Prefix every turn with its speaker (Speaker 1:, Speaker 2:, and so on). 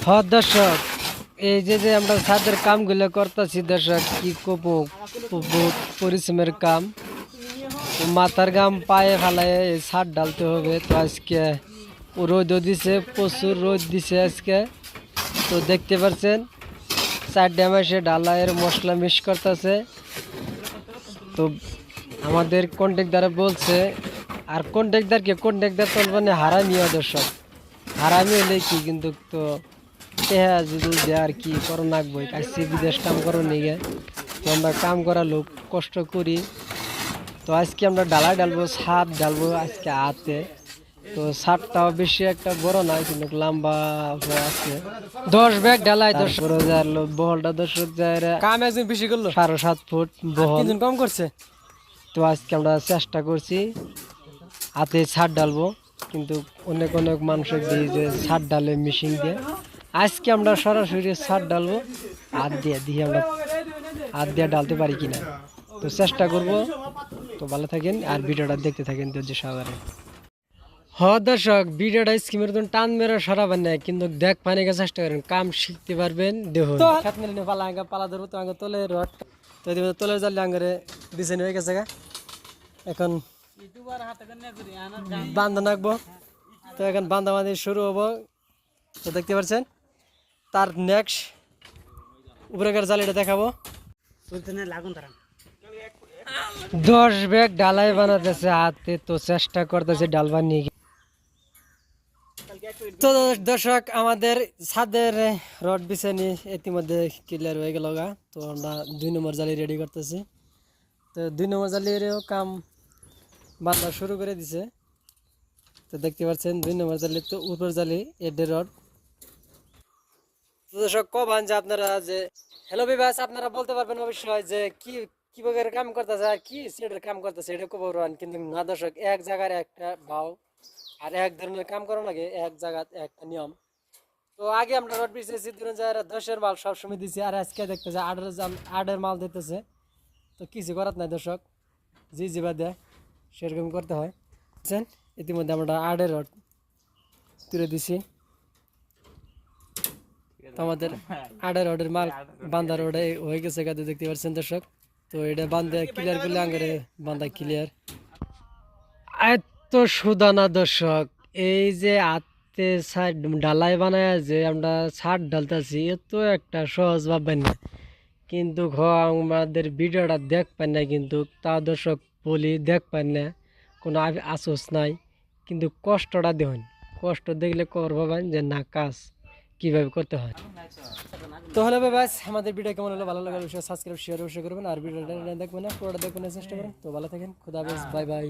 Speaker 1: হ্যাঁ দর্শক, এই যে আমরা ছাদের কামগুলো করতেছি দর্শক, কি করবো, বহুত পরিশ্রমের কাম। তো মাথার ঘাম পায়ে ফেলায় এই ছাদ ঢালতে হবে। তো আজকে রোদও দিছে, প্রচুর রোদ দিছে আজকে। তো দেখতে পাচ্ছেন চারটে মাসে ঢালাইয়ের মশলা মিক্স করতেছে। তো আমাদের কন্ট্রাক্টর বলছে, আর কন্ট্রাক্টর তো মানে হারামিও দর্শক। হারামি হলে কি কিন্তু, তো হ্যাঁ যদি আর কি করো নাকবই, আসছি বিদেশ কাম করো নিগে। তো আমরা কাম করা লোক, কষ্ট করি। তো আজকে আমরা ঢালবো, ছাদ ঢালবো আজকে হাতে। তো ছাদটাও বেশি একটা বড় নয়, কিন্তু লম্বা আছে। 10 ব্যাগ ঢালাই, 10 বহলটা দর্শক যায়
Speaker 2: কাম একজন বেশি করলো,
Speaker 1: 7.5 ফুট বহল।
Speaker 2: তিনজন কম করছে।
Speaker 1: তো আজকে আমরা চেষ্টা করছি হাতে ছাদ ঢালবো, কিন্তু অনেক অনেক মানুষের দিয়ে যে ছাদ ঢালে মেশিন দিয়ে। আজকে আমরা সরাসরি ছাদ ঢালবো হাত দিয়ে আমরা হাত দিয়ে ঢালতে পারি কিনা, তো চেষ্টা করব। তো ভালো থাকেন আর ভিডিওটা দেখতে থাকেন ধৈর্য সহকারে। দর্শক, ভিডিওটা স্কিমের জন্য টান মেরে সরাবেন না, কিন্তু দেখ পানি চেষ্টা করেন, কাম শিখতে পারবেন। দেখুন খেত মেরে পালা ধরবো, তো আগে তোলে রড, তো তোলে জানলে আঙ্গারে ডিজাইন হয়ে গেছে গা। এখন বান্ধা নাকবো। তো এখন বান্ধি শুরু হবো। তো দেখতে পাচ্ছেন তার নেক্সট উপরেকার জালিটা দেখাবো। 10 ব্যাগ ডালাই বানাতেছে হাতে, তো চেষ্টা করতেছে ডালবার নিয়ে। তো দর্শক, আমাদের ছাদের রড বিছানি ইতিমধ্যে ক্লিয়ার হয়ে গেল গা। তো আমরা 2 নম্বর জালি রেডি করতেছি। তো 2 নম্বর জালিরও কাম বাঁধা শুরু করে দিছে। তো দেখতে পাচ্ছেন 2 নম্বর জালি, তো উপর জালি এডে রড। তো দর্শক কবান যে আপনারা যে হ্যালো বিবাস, আপনারা বলতে পারবেন অবশ্যই যে কি প্রকার কাম করতেছে আর কি সেটার কাম করতেছে, এটা খবর। কিন্তু না দর্শক, এক জায়গার একটা ভাও আর এক ধরনের কাম করার লাগে এক জায়গা একটা নিয়ম। তো আগে আমরা রড বিছেছি 10-এর মাল সবসময় দিছি, আর আজকে দেখতেছে 8-এর মাল দিতেছে। তো কিছু করার নাই দর্শক, জিবা দেয় সেরকম করতে হয়। বুঝছেন, ইতিমধ্যে আমরা 8-এর রড তুলে দিছি। তো আমাদের 8-এর রডের মাল বান্ধা রডে হয়ে গেছে গাতে, দেখতে পাচ্ছেন দর্শক। তো এটা বান্ধে ক্লিয়ার করলে আঙ্গারে বান্ধা ক্লিয়ার। এত সুদানা দর্শক, এই যে আত্মে সাইড ঢালাই বানায় যে আমরা ছাদ ঢালতেছি, এত একটা সহজ ভাববেন না। কিন্তু আমাদের ভিডিওটা দেখ পান না, কিন্তু তা দর্শক বলি দেখ পান না, কোনো আফসোস নাই। কিন্তু কষ্টটা দেখুন, কষ্ট দেখলে কর ভাবেন যে না কাজ কিভাবে করতে হয়। তো হলো বাস, আমাদের ভিডিও কেমন হলো, ভালো লাগলে অবশ্যই সাবস্ক্রাইব শেয়ার অবশ্যই করবেন। আর ভিডিওটা দেখবেন না, পুরোটা দেখবেন চেষ্টা করেন। তো ভালো থাকেন, খুদা হাফেজ, বাই বাই।